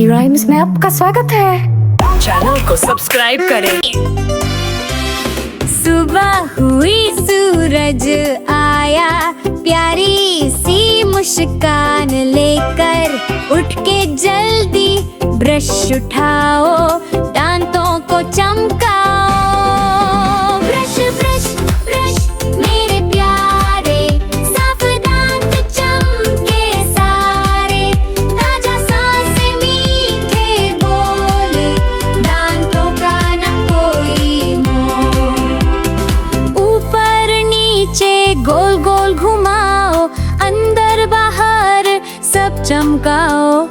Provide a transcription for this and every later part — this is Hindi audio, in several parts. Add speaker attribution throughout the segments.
Speaker 1: राइम्स में आपका स्वागत है।
Speaker 2: चैनल को सब्सक्राइब करें।
Speaker 3: सुबह हुई सूरज आया प्यारी सी मुस्कान लेकर, उठ के जल्दी ब्रश उठाओ दांतों को चमकाओ। ब्रश ब्रश ब्रश मेरे प्यारे, साफ दांत चमके सारे, ताजा सांस मीठे बोल, दांतों का न कोई मोल। ऊपर नीचे गोल गोल घुमाओ, अंदर बाहर सब चमकाओ।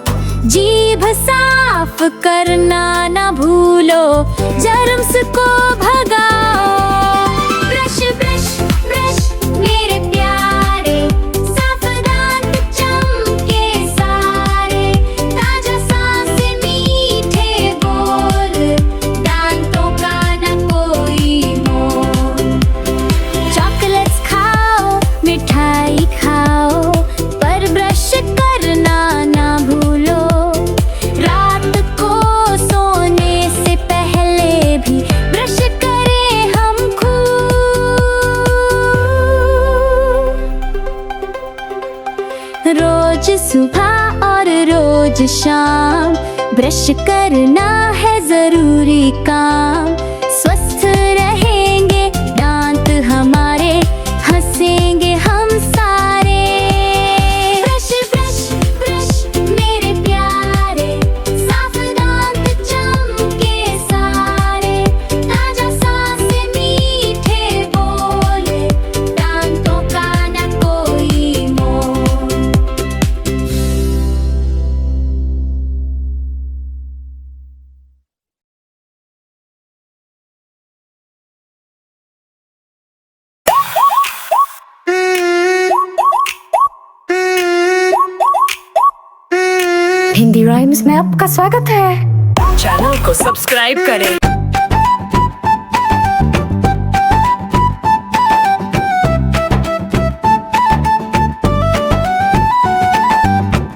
Speaker 3: जीभ साफ करना ना भूलो, जर्म्स को भगाओ। ब्रश ब्रश ब्रश मेरे प्यारे, साफ दांत चमके सारे, ताजा सांस मीठे बोल, दांतों का ना कोई मोल। चॉकलेट्स खाओ मिठाई खाओ, पर ब्रश करना ना भूलो। रात को सोने से पहले भी ब्रश करें हम खूब। रोज सुबह और रोज शाम ब्रश करना है जरूरी काम। स्वस्थ रहेंगे दांत हमारे, हंसेंगे हम सारे। ब्रश ब्रश ब्रश मेरे प्यारे, साफ दांत चमके सारे, ताजा सांस मीठे बोल, दांतों का न कोई मोल।
Speaker 1: हिंदी राइम्स में आपका स्वागत है।
Speaker 2: चैनल को सब्सक्राइब करें।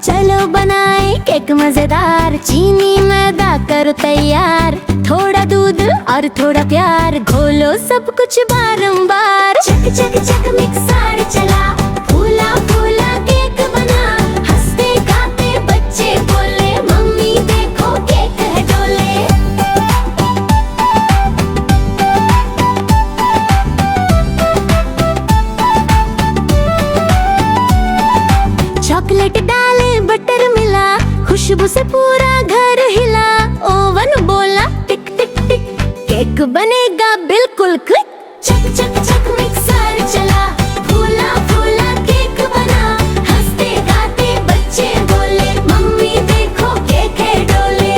Speaker 3: चलो बनाए केक मजेदार, चीनी मैदा करो तैयार, थोड़ा दूध और थोड़ा प्यार, घोलो सब कुछ बारंबार। चक चक चक मिक्सर चला, फूला फूला केक बना, हंसते गाते बच्चे बोले, मम्मी देखो केक है डोले। चॉकलेट डाले बटर मिला, खुशबू से पूरा घर हिला। ओवन बोला टिक टिक टिक, केक बनेगा बिल्कुल क्लिक। चक चक चक मिक्सर चला, फूला फूला केक बना, हंसते गाते बच्चे बोले, मम्मी देखो केक है डोले।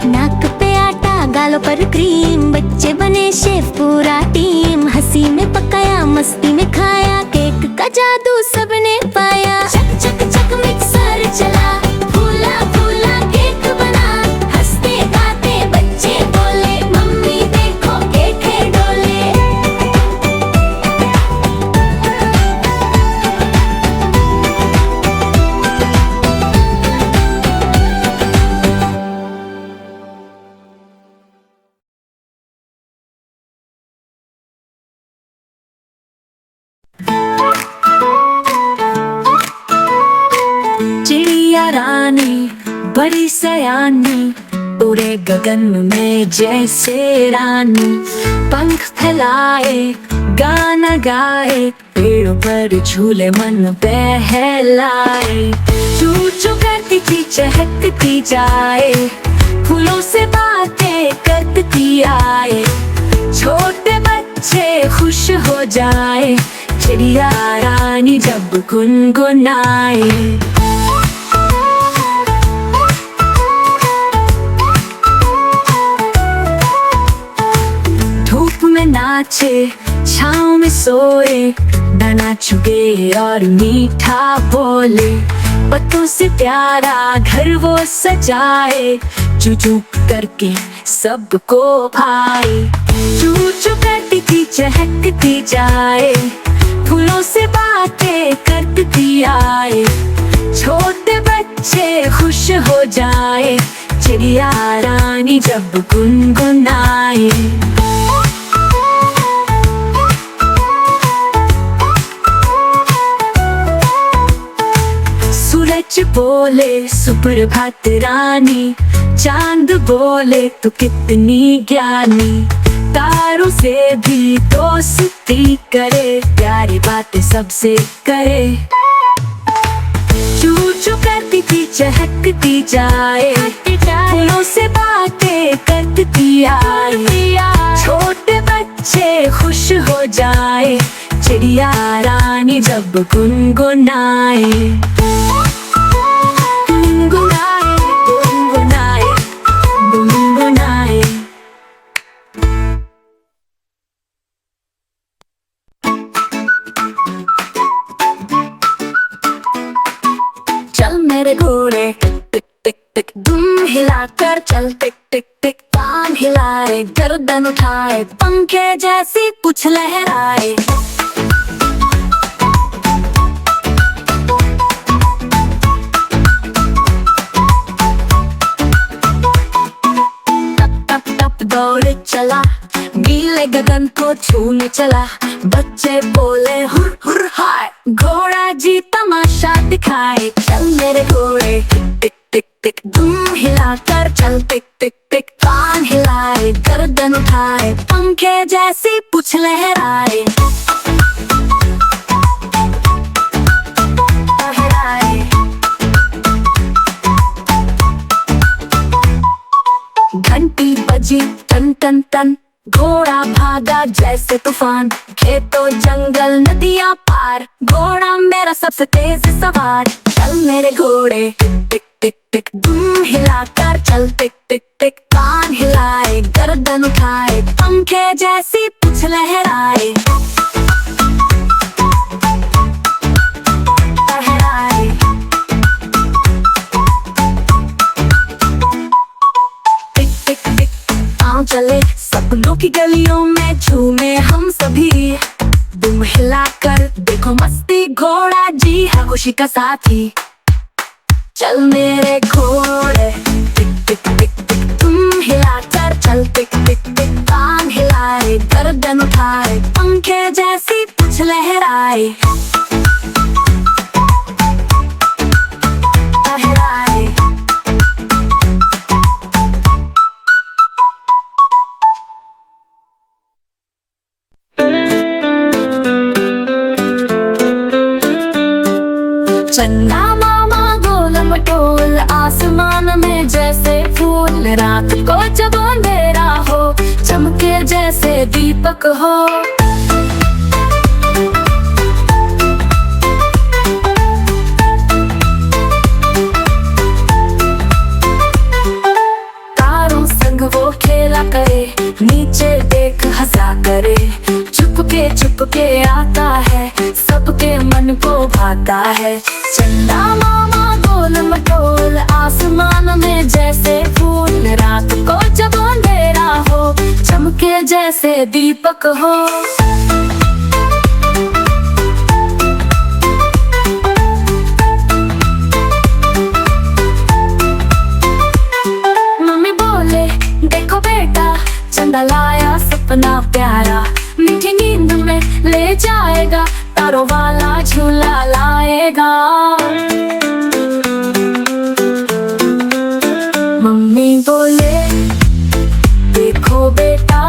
Speaker 3: नाक पे आटा गालों पर क्रीम, बच्चे बने शेफ पूरा टीम। हंसी में पकाया मस्ती में खाया, केक का जादू सबने पाया। चक चक चक मिक्सर चला, फूला फूला केक बना, हंसते गाते बच्चे बोले, मम्मी देखो केक है डोले।
Speaker 2: चिड़िया रानी बड़ी सयानी, उड़े गगन में जैसे रानी, पंख फैलाए गाना गाए, पेड़ों पर झूले मन बहलाए। चू चू करती थी चहकती जाए, फूलों से बातें करती आए, छोटे बच्चे खुश हो जाए, चिड़िया रानी जब गुनगुनाए। धूप में नाचे छाँव में सोए, दाना चुगे और मीठा बोले, पत्तों से प्यारा घर वो सजाए, चू करके सबको भाए। चू करती थी चहकती जाए, फूलों से बातें करती आए। छोटे बच्चे खुश हो जाए, चिड़िया रानी जब गुनगुनाए। सूरज बोले सुप्रभात रानी, चांद बोले तू कितनी ज्ञानी। तारों से भी दोस्ती करे, प्यारी बातें सबसे करे। चू करती थी चहकती जाए, फूलों से बातें करती आए। छोटे बच्चे खुश हो जाए, चिड़िया रानी जब गुनगुनाए। गुनगुनाए गुनगुनाए गुनगुनाए। चल मेरे घोड़े टिक टिक टिक दुम हिलाकर चल, टिक टिक टिक कान हिलाए, गर्दन उठाए, पंखे जैसी पूंछ लहराए। टप टप दौड़े चला, गीले गगन को छूने चला। बच्चे बोले हुर हुर हाय, घोड़ा जी तमाशा दिखाए। चल मेरे घोड़े टिक टिक टिक दुम हिलाकर चल, टिक टिक टिक कान हिलाए, गर्दन उठाए, पंखे जैसी पूंछ लहराए। घंटी बजी टन टन टन, घोड़ा भागा जैसे तूफान। खेतों जंगल नदियां पार, घोड़ा मेरा सबसे तेज सवार। चल मेरे घोड़े टिक टिक टिक दुम हिलाकर चल, टिक टिक टिक कान हिलाए, गर्दन उठाए, पंखे जैसी पूंछ लहराए। टिक टिक टिक पाँव चले, सपनों की गलियों में झूमे हम सभी। दुम हिलाकर देखो मस्ती, घोड़ा जी है खुशी का साथी। चल मेरे घोड़े टिक टिक टिक टिक दुम हिलाकर चल, टिक टिक टिक कान हिलाए, गर्दन उठाए, पंखे जैसी पूंछ लहराए। चंदा मामा गोल मटोल, आसमान में जैसे फूल। रात को जब अंधेरा हो, चमके जैसे दीपक हो। तारों संग वो खेला करे, नीचे देख हंसा करे। चुपके आता है, सबके मन को भाता है। चंदा मामा गोल मटोल, आसमान में जैसे फूल। रात को जब अंधेरा हो, चमके जैसे दीपक हो। मम्मी बोले देखो बेटा, चंदा लाया सपना प्यारा। मीठी नींद में ले जाएगा, तारों वाला झूला लाएगा। मम्मी बोले देखो बेटा,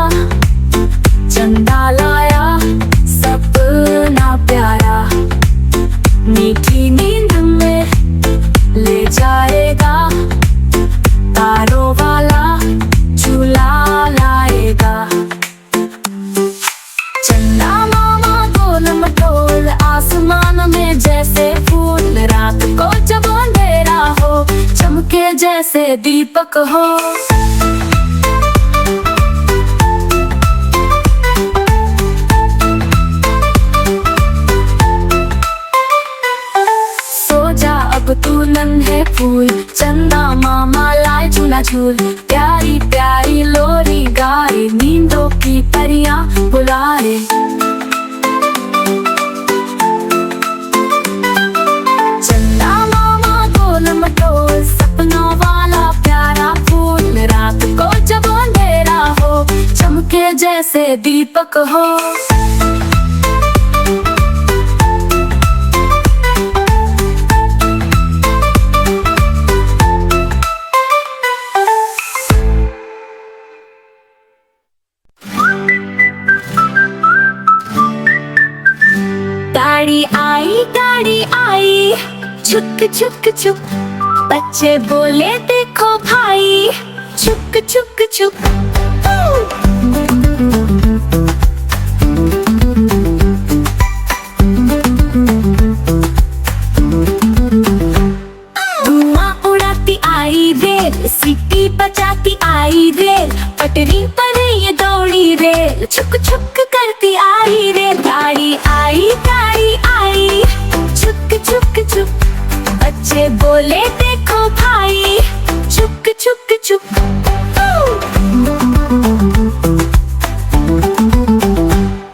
Speaker 2: चंदा लाया सपना प्यारा। मीठी नींद में ले जाएगा, तारों वाला झूला लाएगा। चंदा मामा गोल मटोल, आसमान में जैसे फूल। रात को जब अंधेरा हो, चमके जैसे दीपक हो। सो जा अब तू में फूल, चंदा मामा लाए झूला झूल। प्यारी प्यारी लोरी गाए, नींदों की परियां बुलाए। चंदा मामा गोल मटोल, सपनों वाला प्यारा फूल। रात को जब अंधेरा हो, चमके जैसे दीपक हो। गाड़ी आई, छुक छुक छुक। बच्चे बोले देखो भाई, छुक छुक छुक। धुआं उड़ाती आई रेल, सीटी बजाती आई रेल। पटरी पर ये दौड़ी रेल, छुक छुक करती आई रेल। गाड़ी आई, छुक छुक छुक। बच्चे बोले देखो भाई, छुक छुक छुक।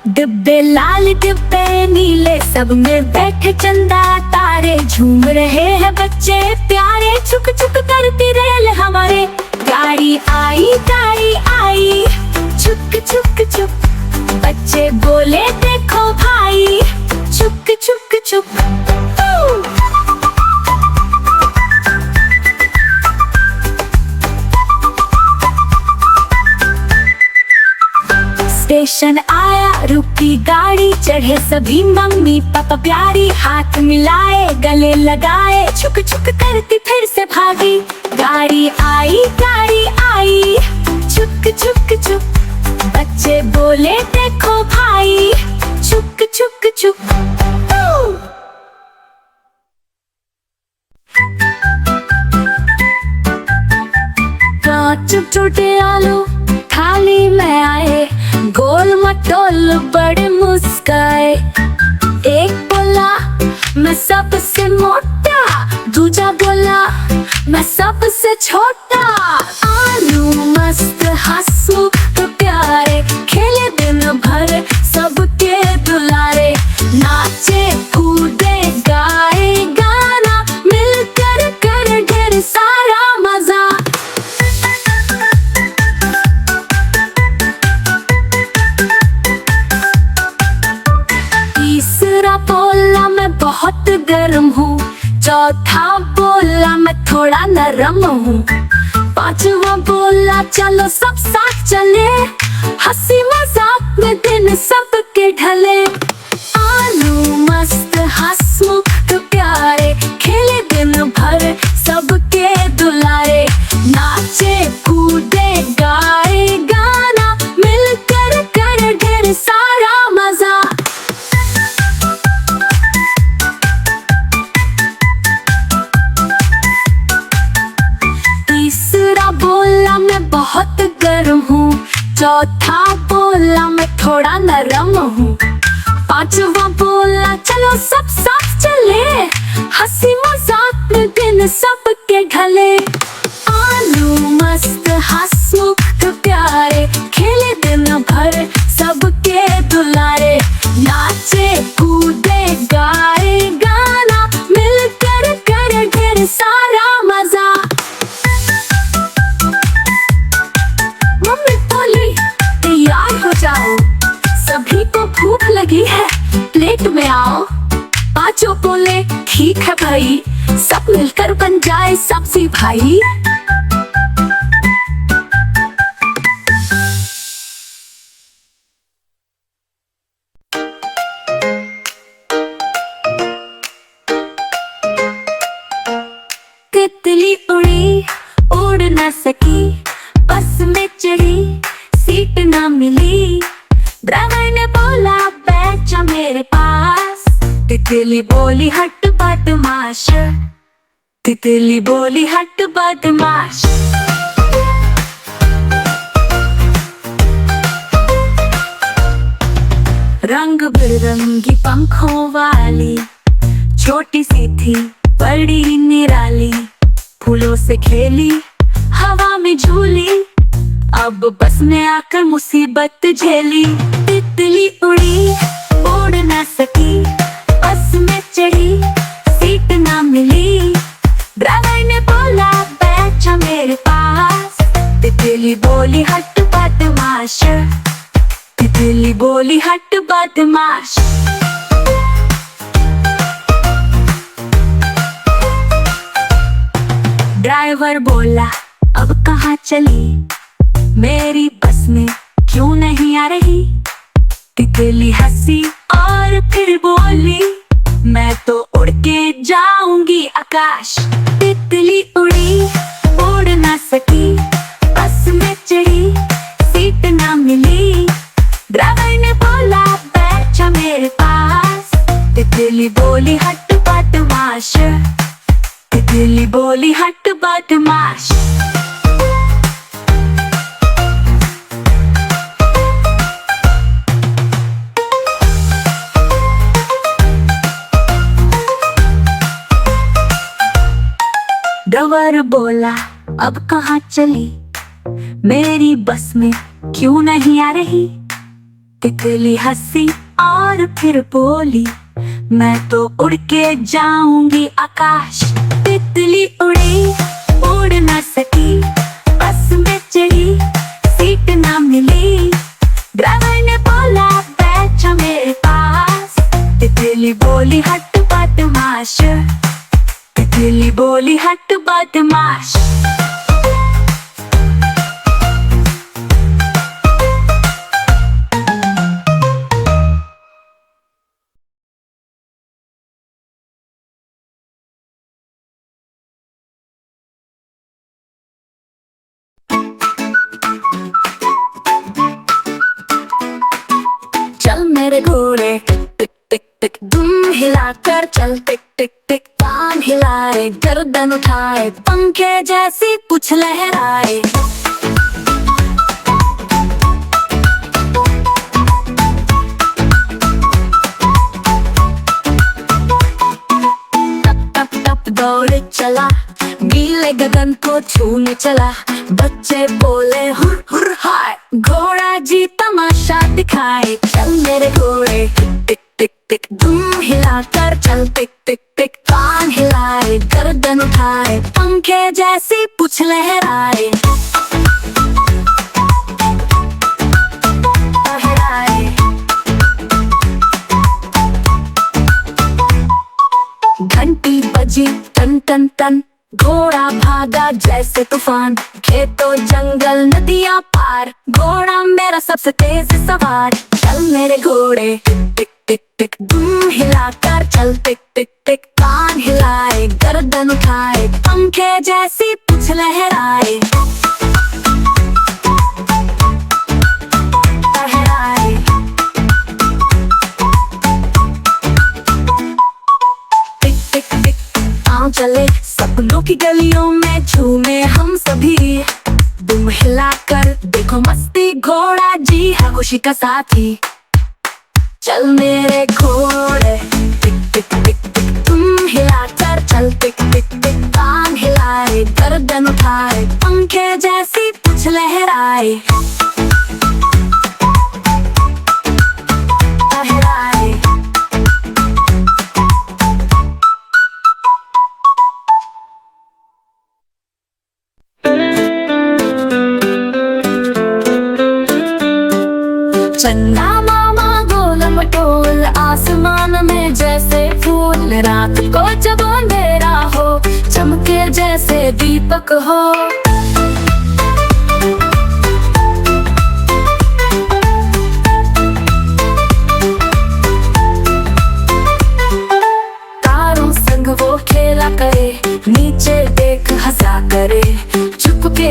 Speaker 2: डिब्बे लाल डिब्बे नीले, सब में बैठे चंदा तारे। झूम रहे हैं बच्चे प्यारे, छुक छुक करती रेल हमारे। गाड़ी आई, छुक छुक छुक। बच्चे बोले देखो भाई, छुक छुक छुक। स्टेशन आया, रुकी गाड़ी। चढ़े सभी मम्मी पापा प्यारी, हाथ मिलाए गले लगाए। छुक छुक करती फिर से भागी। गाड़ी आई, छुक छुक छुक। बच्चे बोले देखो भाई, छुक छुक छुक। कांच टूटे आलू थाली में आए, गोल मटोल बड़े मुस्काए। एक बोला मैं सबसे मोटा, दूजा बोला मैं सबसे छोटा। आलू मस्त हंसमुख प्यारे, खेले दिन भर सबके दुलारे। नाचे कूदे गाए गाना, मिलकर कर ढेर सारा मजा। तीसरा बोला मैं बहुत गर्म हूँ, चौथा बोला मैं थोड़ा नरम हूँ। पांचवा बोला चलो सब साथ चले, हंसी मजाक में दिन सबके ढले। आलू मस्त हंसमुख प्यारे, खेले दिन भर सबके दुलारे। नाचे कूदे गाए गाना, मिलकर कर ढेर सारा मजा। तीसरा बोला मैं बहुत गर्म हूँ, चौथा बोला मैं थोड़ा नरम हूँ। पांचवा बोला चलो सब साथ चले, हंसी मजाक में दिन सबके ढले। आलू मस्त हंसमुख प्यारे, खेले दिन भर सबके दुलारे। नाचे कूदे गाए गाना, मिलकर कर ढेर सारा मजा। मम्मी बोली तैयार हो जाओ, सभी को भूख लगी है, प्लेट में आओ। पांचों बोले ठीक है भाई, सब मिलकर बन जाए सब्जी भाई। तितली उड़ी उड़ न सकी, बस में चढ़ी सीट न मिली। ड्राइवर ने बोला बैठ जा मेरे पास, तितली बोली हट बदमाश। तितली बोली हट बदमाश। रंग बिरंगी पंखों वाली, छोटी सी थी बड़ी निराली। फूलों से खेली, हवा में झूली, अब बस में आकर मुसीबत झेली। तितली उड़ी, उड़ ना सकी, बस में चढ़ी, सीट ना मिली, ड्राइवर ने बोला बैठ जा मेरे पास। तितली बोली हट बदमाश, तितली बोली हट बदमाश। ड्राइवर बोला अब कहाँ चली, मेरी बस में क्यों नहीं आ रही। तितली हंसी और फिर बोली मैं तो उड़ के जाऊंगी आकाश। तितली उड़ी, उड़ ना सकी, बस में चढ़ी, सीट ना मिली, ड्राइवर ने बोला बैठ जा मेरे पास। तितली बोली हट बदमाश, तितली बोली हट बदमाश। ड्राइवर बोला अब कहाँ चली, मेरी बस में क्यों नहीं आ रही। तितली हंसी और फिर बोली मैं तो उड़ के जाऊंगी आकाश। तितली उड़ी, उड़ ना सकी, बस में चढ़ी, सीट ना मिली, ड्राइवर ने बोला बैठ जा मेरे पास। तितली बोली हट बदमाश, तितली बोली हट बदमाश। चल मेरे घोड़े टिक टिक टिक, दुम हिलाकर चल, टिक टिक टिक, कान हिलाए, गर्दन उठाए, पंखे जैसी कुछ लहराए। टप टप टप दौड़े चला, गीले गगन को छूने चला। बच्चे बोले हुर हुर हाय, घोड़ा जी तमाशा दिखाए। चल मेरे घोड़े टिक टिक टिक, दुम हिलाकर चल, टिक टिक टिक, कान हिलाए, गर्दन उठाए, पंखे जैसी पूंछ लहराए। घंटी बजी टन टन टन, घोड़ा भागा जैसे तूफान। खेतों जंगल नदियां पार, घोड़ा मेरा सबसे तेज सवार। चल मेरे घोड़े टिक टिक टिक, दुम हिलाकर चल, टिक टिक टिक, कान हिलाए, गर्दन उठाए, पंखे जैसी पूंछ लहराए। टिक टिक टिक, पाँव चले, सपनों की गलियों में झूमे हम सभी। दुम हिलाकर देखो मस्ती, घोड़ा जी है खुशी का साथी। चल मेरे घोड़े टिक टिक टिक टिक, तुम हिलाकर चल, टिक टिक टिक, कान हिलाए, गर्दन उठाए, पंखे जैसी पूंछ लहराए। चंदा मामा गोल मटोल, आसमान में जैसे फूल। रात को जब अंधेरा हो, चमके जैसे दीपक हो। तारों संग वो खेला करे, नीचे देख हंसा करे।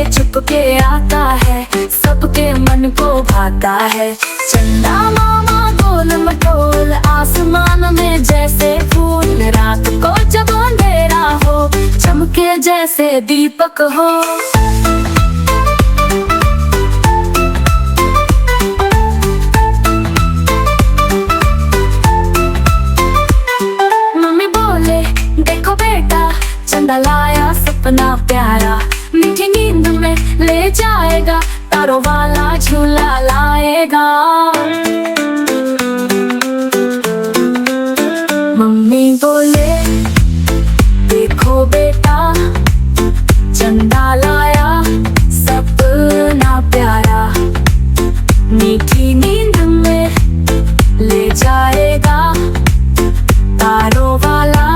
Speaker 2: चुपके आता है, सबके मन को भाता है। चंदा मामा गोल मटोल, आसमान में जैसे फूल। रात को जब अंधेरा हो, चमके जैसे दीपक हो। मम्मी बोले देखो बेटा, चंदा लाया सपना तारों वाला झूला लाएगा। मम्मी बोले देखो बेटा चंदा लाया सपना प्यारा, मीठी नींद में ले जाएगा, तारों वाला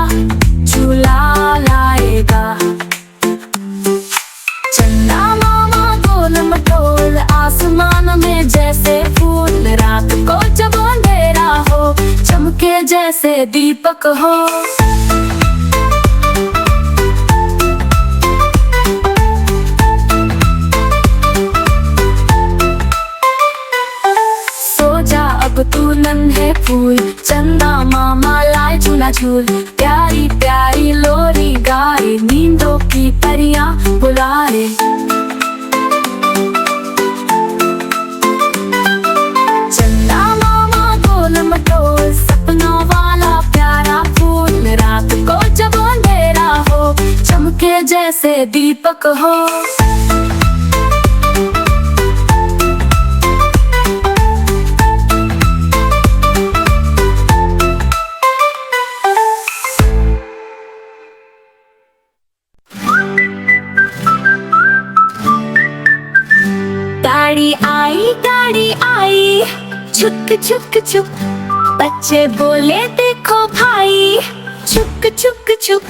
Speaker 2: झूला लाएगा। चंदा मामा गोल मटोल आसमान में जैसे फूल, रात को जब अंधेरा हो चमके जैसे दीपक हो। अब तू नन्हे फूल, चंदा मामा लाए झूला झूल, प्यारी प्यारी लोरी गाए, नींदों की परियां बुलाए। चंदा मामा गोल मटोल सपनों वाला प्यारा फूल, रात को जब अंधेरा हो चमके जैसे दीपक हो। गाड़ी आई छुक छुक छुक, बच्चे बोले देखो भाई छुक छुक छुक।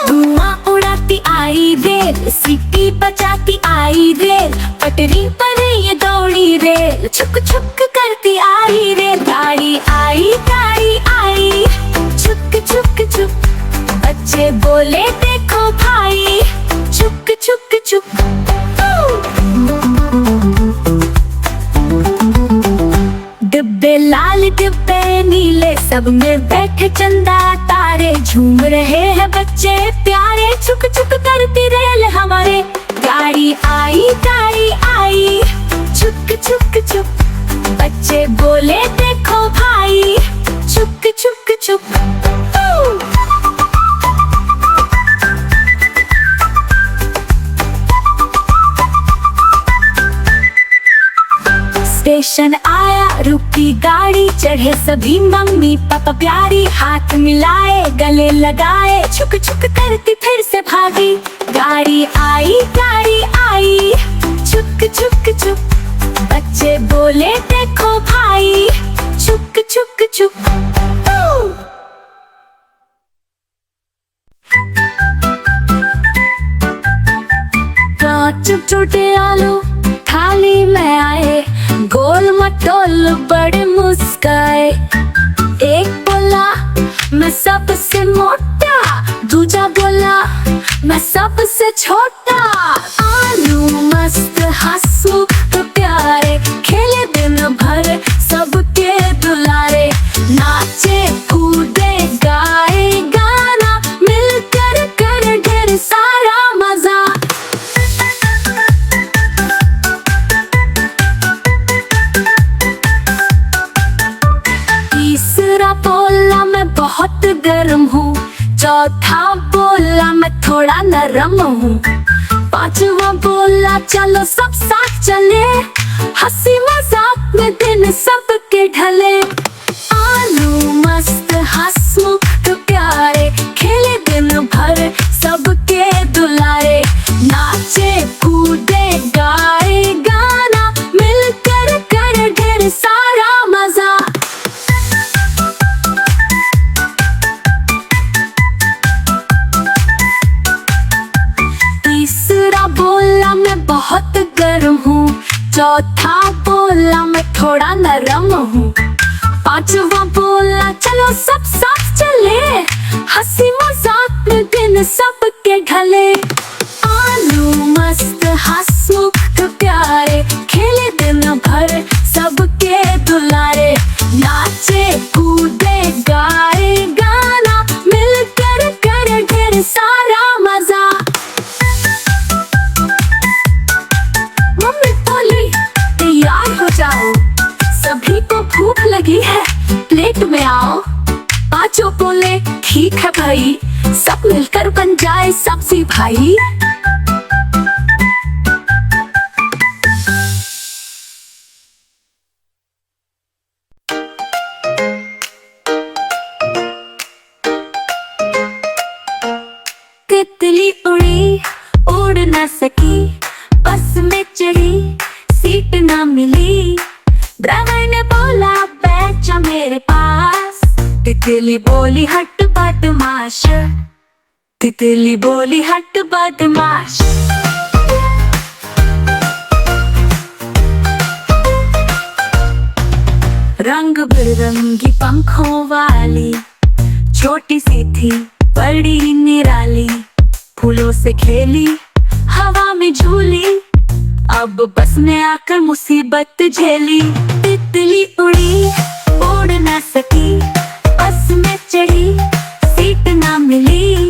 Speaker 2: धुआं उड़ाती आई रेल, सीटी बजाती आई रेल, पटरी पर ये दौड़ी रेल, छुक छुक करती आई रेल। गाड़ी आई छुक छुक छुक, बच्चे बोले देखो भाई छुक छुक छुक। डिब्बे लाल डिब्बे नीले, सब में बैठे चंदा तारे, झूम रहे हैं बच्चे प्यारे, छुक छुक करती रेल हमारे। गाड़ी आई छुक छुक छुक, बच्चे बोले देखो भाई छुक छुक छुक। स्टेशन आया रुकी गाड़ी, चढ़े सभी मम्मी पापा प्यारी, हाथ मिलाए गले लगाए, छुक छुक करती फिर से भागी। गाड़ी आई छुक छुक छुक, बच्चे बोले देखो भाई छुक छुक छुक। चुप छोटे आलू थाली में आए, गोल मटोल बड़े मुस्काए। एक बोला मैं सबसे मोटा, दूजा बोला मैं सबसे छोटा। आलू मस्त हंसमुख प्यारे, खेले दिन भर सबके दुलारे, नाचे कूदे गाए गाना, मिलकर कर ढेर सारा मजा। तीसरा बोला मैं बहुत गर्म हूँ, चौथा बोला मैं थोड़ा नरम हूँ, पांचवा बोला चलो सब साथ चले, हंसी मजाक में दिन सबके ढले। आलू मस्त हंसमुख प्यारे, खेले दिन भर सबके दुलारे, नाचे कूदे गाए गाना, मिलकर कर ढेर सारा मजा। तीसरा बोला मैं बहुत गर्म हूँ, चौथा बोला मैं थोड़ा नरम हूँ, पांचवा बोला चलो सब साथ चले, हंसी मजाक में दिन सबके ढले। आलू मस्त हंसमुख प्यारे, खेले दिन भर सबके दुलारे, नाचे कूदे गाए गाना, मिलकर कर ढेर सारा मजा। मम्मी बोली तैयार हो जाओ, सभी को भूख लगी है, प्लेट में आओ। पांचों बोले ठीक है भाई, सब मिलकर बन जाए सब्जी भाई। तितली उड़ी उड़ न सकी, बस में चढ़ी सीट न मिली। ड्राइवर ने बोला बैठ जा मेरे पास। तितली बोली हट बदमाश, तितली बोली हट बदमाश। रंग बिरंगी पंखों वाली छोटी सी थी बड़ी निराली। फूलों से खेली हवा में झूली, अब बस ने आकर मुसीबत झेली। तितली उड़ी उड़ न सकी, बस में चढ़ी सीट न मिली।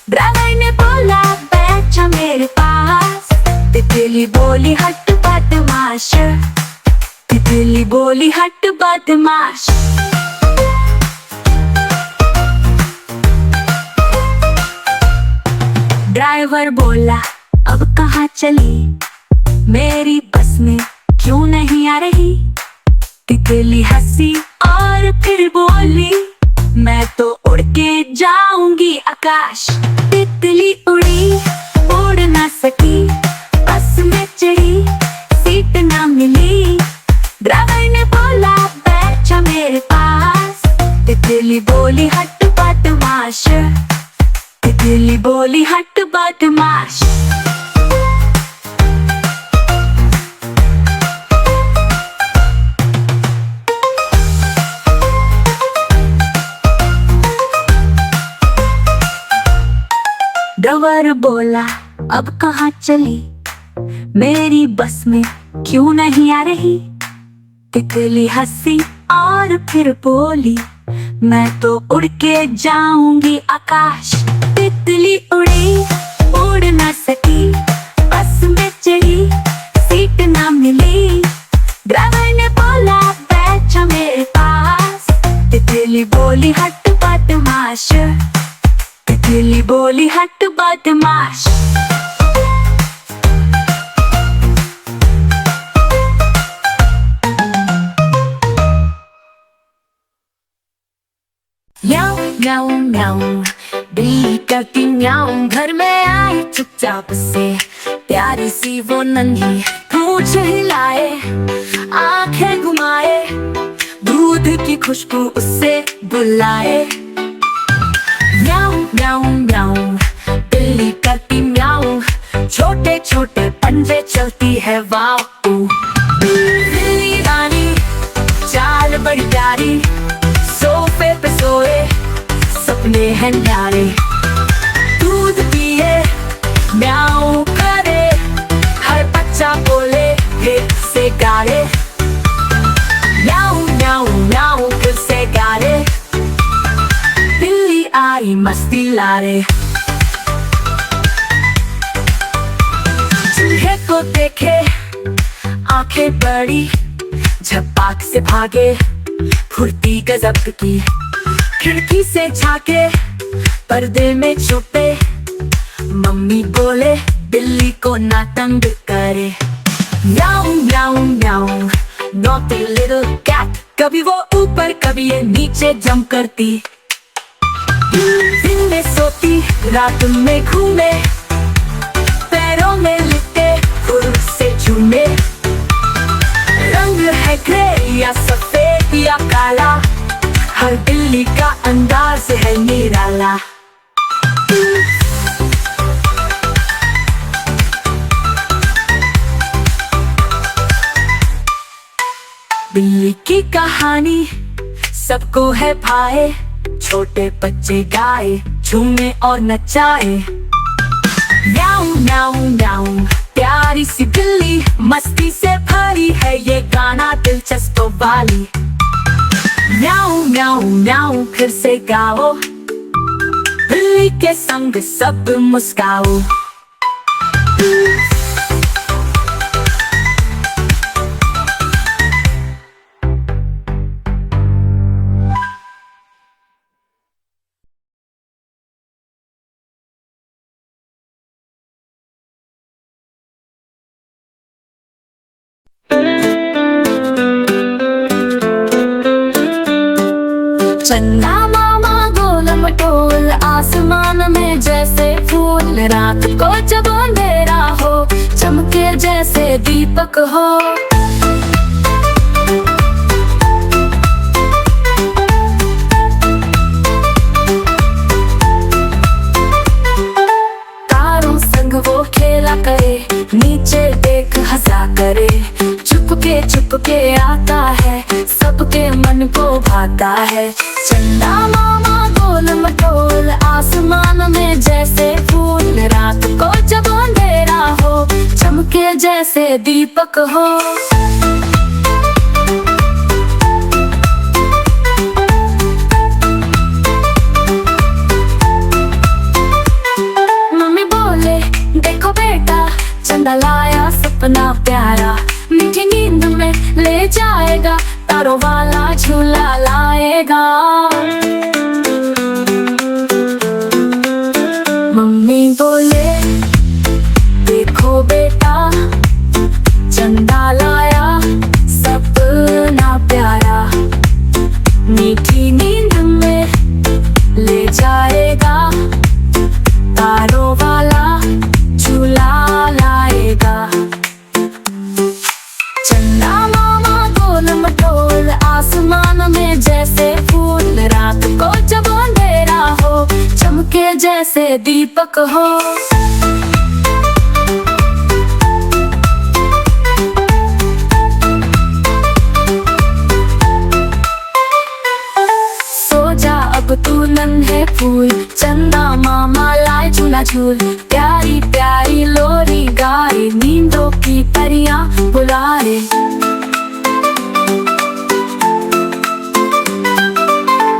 Speaker 2: ड्राइवर ने बोला बैठ जा मेरे पास। तितली बोली हट बदमाश, तितली बोली हट बदमाश। ड्राइवर बोला अब कहाँ चली, मेरी बस में क्यों नहीं आ रही। तितली हंसी और फिर बोली मैं तो उड़ के जाऊंगी आकाश। तितली उड़ी उड़ ना सकी, बस में चढ़ी सीट ना मिली। ड्राइवर ने बोला बैठ जा मेरे पास। तितली बोली हट बदमाश, तितली बोली हट बदमाश। ड्राइवर बोला अब कहाँ चली, मेरी बस में क्यों नहीं आ रही। तितली हंसी और फिर बोली मैं तो उड़ के जाऊंगी आकाश। तितली उड़ी उड़ ना सकी, बस में चढ़ी सीट ना मिली। ड्राइवर ने बोला बैठ जा मेरे पास। तितली बोली हट बदमाश, तितली बोली हट बदमाश। म्याऊं म्याऊं म्याऊं बिल्ली करती म्याऊं, घर में आई चुपचाप से प्यारी सी वो नन्ही पूंछ हिलाए आंखें घुमाए, दूध की खुशबू उससे बुलाए। म्याऊं म्याऊं म्याऊं बिल्ली करती म्याऊं, छोटे छोटे पंजे चलती है वाऊ। बिल्ली रानी चाल बड़ी प्यारी, सोफे पे सोए सपने हैं न्यारे। दूध पिए म्याऊं करे, हर बच्चा बोले फिर से गाए। म्याऊं म्याऊं म्याऊं फिर से गाए, बिल्ली आई मस्ती लारे। चूहे को देखे आंखें बड़ी, झपाक से भागे फुर्ती गजब की। खिड़की से झाके पर्दे में छुपे, मम्मी बोले बिल्ली को ना तंग करे। म्याऊं म्याऊं म्याऊं नॉटी लिटिल कैट, कभी वो ऊपर कभी ये नीचे जंप करती। दिन में सोती रात में घूमे, पैरों में लिपटे फूल से झूमे। रंग है ग्रे या सफेद या काला, हर बिल्ली का अंदाज है निराला। बिल्ली की कहानी सबको है भाए, छोटे बच्चे गाए झूमे और नचाए। म्याऊं म्याऊं म्याऊं प्यारी सी बिल्ली, मस्ती से भरी है ये गाना दिलचस्प वाली। म्याऊं म्याऊं म्याऊं फिर से गाओ, बिल्ली के संग सब मुस्काओ। चंदा मामा गोल मटोल आसमान में जैसे फूल, रात को जब अंधेरा हो चमके जैसे दीपक हो। तारों संग वो खेला करे, नीचे देख हंसा करे, चुपके आता है, सबके मन को भाता है। चंदा मामा गोल मटोल आसमान में जैसे फूल, रात को जब अंधेरा हो चमके जैसे दीपक हो। मम्मी बोले देखो बेटा, चंदा लाया सपना प्यारा, मीठी नींद में ले जाएगा, तारों वाला झूला लाएगा। मम्मी बोले देखो बेटा, चंदा लाया सपना प्यारा, मीठी नींद में ले जाएगा, तारों वाला झूला लाएगा। चंदा मामा गोल मटोल आसमान में जैसे फूल, रात को जब अंधेरा हो चमके जैसे दीपक हो। सो जा अब तू नन्हे फूल, चंदा मामा लाए झूला झूल, प्यारी प्यारी लोरी गाए, नींदों की परियां बुलाए।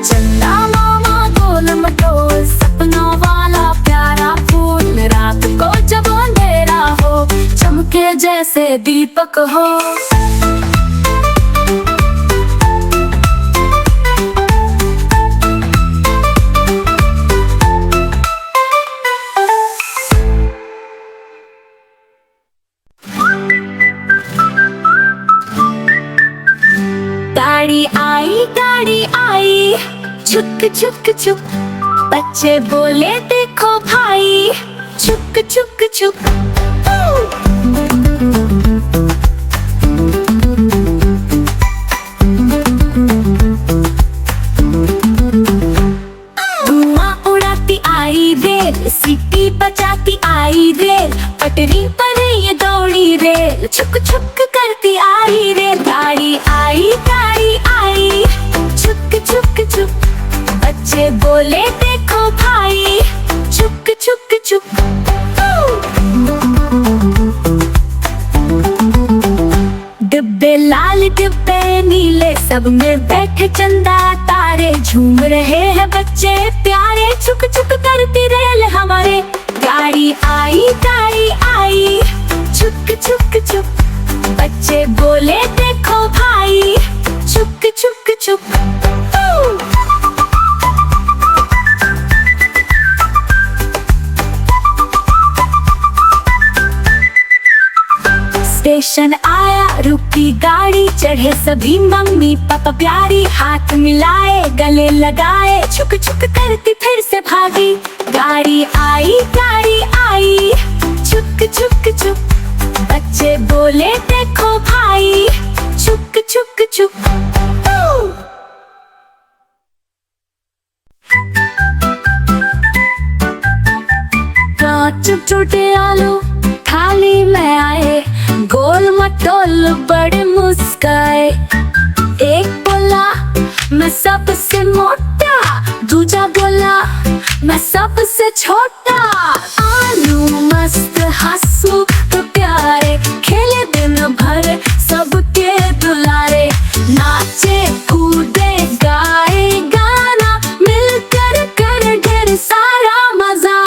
Speaker 2: चंदा मामा गोल मटोल सपनों वाला प्यारा फूल, रात को जब अंधेरा हो चमके जैसे दीपक हो। गाड़ी आई छुक छुक छुक, बच्चे बोले देखो भाई, छुक छुक छुक। धुआं उड़ाती आई रेल, सीटी बजाती आई रेल, पटरी पर ये दौड़ी रेल, छुक छुक करती आई रेल। गाड़ी आई छुक छुक छुक, बच्चे बोले देखो भाई, छुक छुक छुक। डिब्बे लाल डिब्बे नीले, सब में बैठे चंदा तारे, झूम रहे हैं बच्चे प्यारे, छुक छुक करती रेल हमारे। गाड़ी आई छुक छुक छुक, बच्चे बोले देखो भाई, छुक छुक छुक। स्टेशन आया रुकी गाड़ी, चढ़े सभी मम्मी पापा प्यारी, हाथ मिलाए गले लगाए, छुक छुक करती फिर से भागी। गाड़ी आई छुक छुक छुक, बच्चे बोले देखो भाई, छुक छुक छुक। कांच टूटे आलू थाली में आए, गोल मटोल बड़े मुस्काए। एक बोला मैं सबसे मोटा, दूजा बोला मैं सबसे छोटा। आलू मस्त हंसमुख तो प्यारे, खेले दिन भर सबके दुलारे, नाचे कूदे गाए गाना, मिलकर कर ढेर सारा मजा।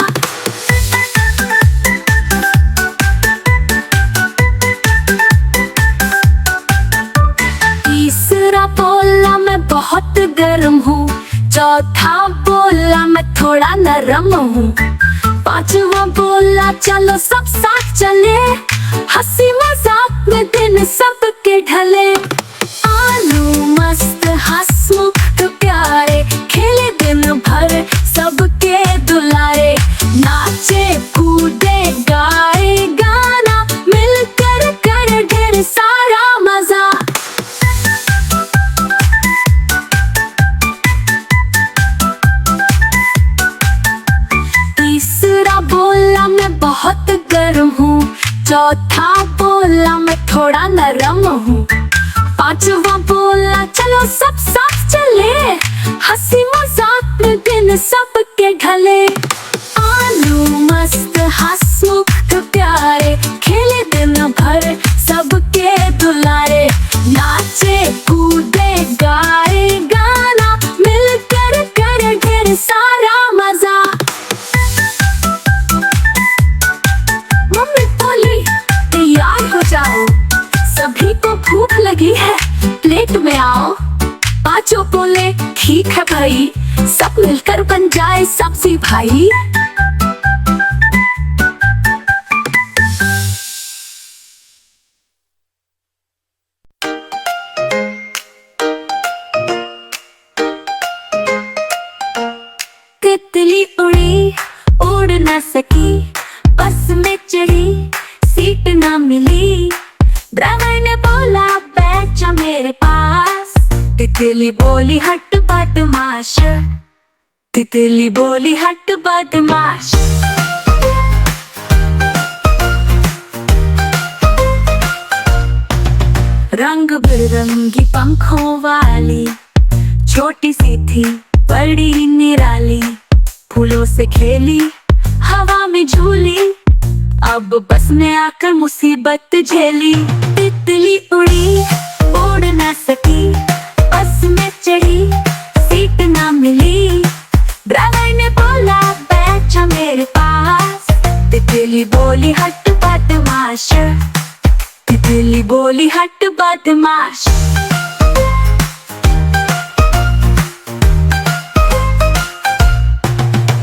Speaker 2: तीसरा बोला मैं बहुत गर्म हूँ, चौथा बोला मैं थोड़ा नरम हूँ, पांचवा बोला चलो सब साथ चले, हंसी मजाक में दिन सबके ढले। आलू मस्त हंसमुख तो प्यारे, चौथा बोला मैं थोड़ा नरम हूँ। पांचवा बोला चलो सब साथ चले, हंसी मजाक में दिन सबके ढले। आलू मस्त हंसमुख प्यारे, खेले दिन भर सबके दुलारे। नाचे कूदे गाए गाना, मिलकर करे ढेर सारा मजा। मम्मी बोली तैयार हो जाओ, सभी को भूख लगी है प्लेट में आओ। पांचों बोले ठीक है भाई, सब मिलकर बन जाए सब्जी भाई। तितली उड़ी उड़ न सकी, बस में चढ़ी सीट न मिली। ड्राइवर ने बोला बैठ जा मेरे पास, तितली बोली हट बदमाश, तितली बोली हट बदमाश। रंग बिरंगी पंखों वाली छोटी सी थी बड़ी निराली। फूलों से खेली हवा में झूली, अब बस में आकर मुसीबत झेली। तितली उड़ी उड़ न सकी, बस में चढ़ी सीट न मिली। ड्राइवर ने बोला बैठ जा मेरे पास, तितली बोली हट बदमाश, तितली बोली हट बदमाश।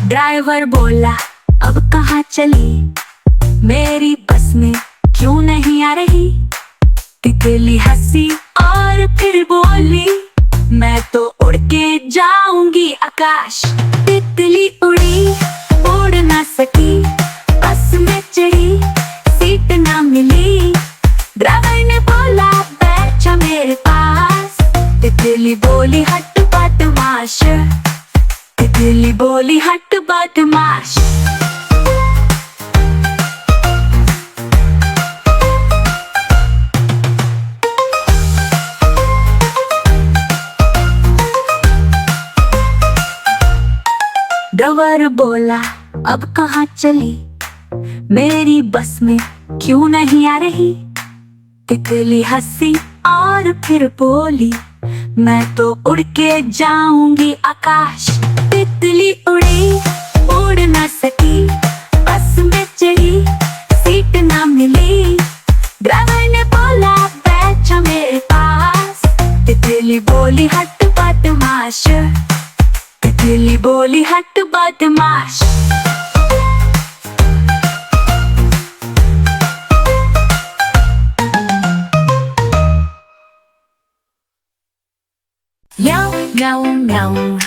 Speaker 2: ड्राइवर बोला अब कहाँ चली, मेरी बस में क्यों नहीं आ रही। तितली हंसी और फिर बोली मैं तो उड़ के जाऊंगी आकाश। तितली उड़ी उड़ न सकी, बस में चढ़ी सीट न मिली। ड्राइवर ने बोला बैठ जा मेरे पास, तितली बोली हट बदमाश, तितली बोली हट बदमाश। ड्राइवर बोला अब कहाँ चली, मेरी बस में क्यों नहीं आ रही। तितली हंसी और फिर बोली मैं तो उड़ के जाऊंगी आकाश। तितली उड़ी उड़ न सकी, बस में चढ़ी सीट न मिली। ड्राइवर ने बोला बैठ जा मेरे पास, तितली बोली हट बदमाश, तितली बोली हट बदमाश। म्याऊं म्याऊं म्याऊं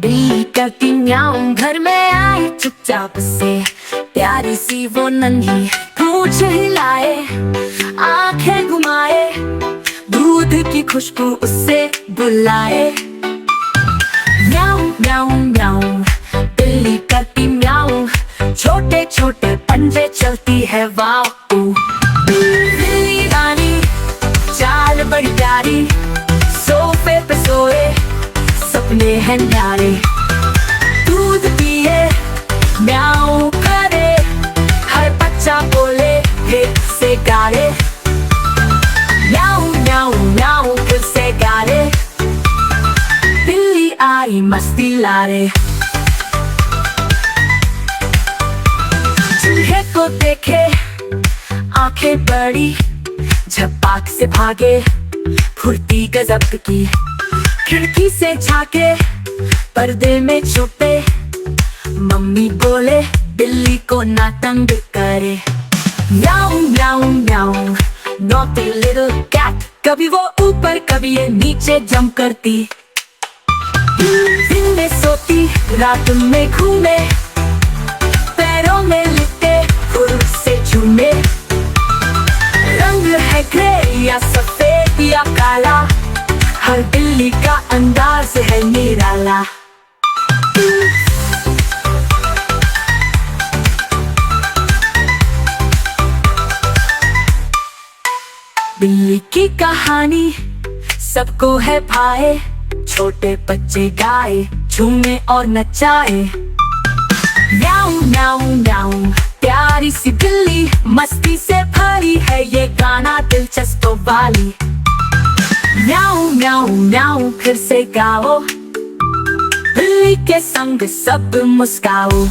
Speaker 2: बिल्ली करती म्याऊं, घर में आई चुपचाप से प्यारी सी वो नन्ही पूंछ हिलाए, आंखें घुमाए, दूध की खुशबू उससे बुलाए। म्याऊं म्याऊं म्याऊं बिल्ली करती म्याऊं, छोटे छोटे पंजे चलती है वाऊ। बिल्ली रानी चाल बड़ी प्यारी, सोफे पे सोए सपने हैं न्यारे। दूध पिए म्याऊं करे, हर बच्चा बोले हित से गारे। म्याऊं म्याऊं म्याऊं फिर से गारे, बिल्ली आई मस्ती लारे। चूहे को देखे आंखें बड़ी, झपाक से भागे फुर्ती गजब की। खिड़की से झांके पर्दे में छुपे, मम्मी बोले बिल्ली को ना तंग करे। म्याऊं म्याऊं म्याऊं नॉटी लिटिल कैट, कभी वो ऊपर कभी ये नीचे जंप करती। दिन में सोती रात में घूमे, पैरों में लिपटे फूल से झूमे। रंग है ग्रे या सफेद या काला, हर बिल्ली का अंदाज है निराला। कहानी सबको है भाए, छोटे बच्चे गाए, झूमे और नचाए। म्याऊं म्याऊं म्याऊं, प्यारी सी बिल्ली मस्ती से भरी है ये गाना दिलचस्प वाली। म्याऊं म्याऊं म्याऊं, फिर से गाओ, बिल्ली के संग सब मुस्काओ।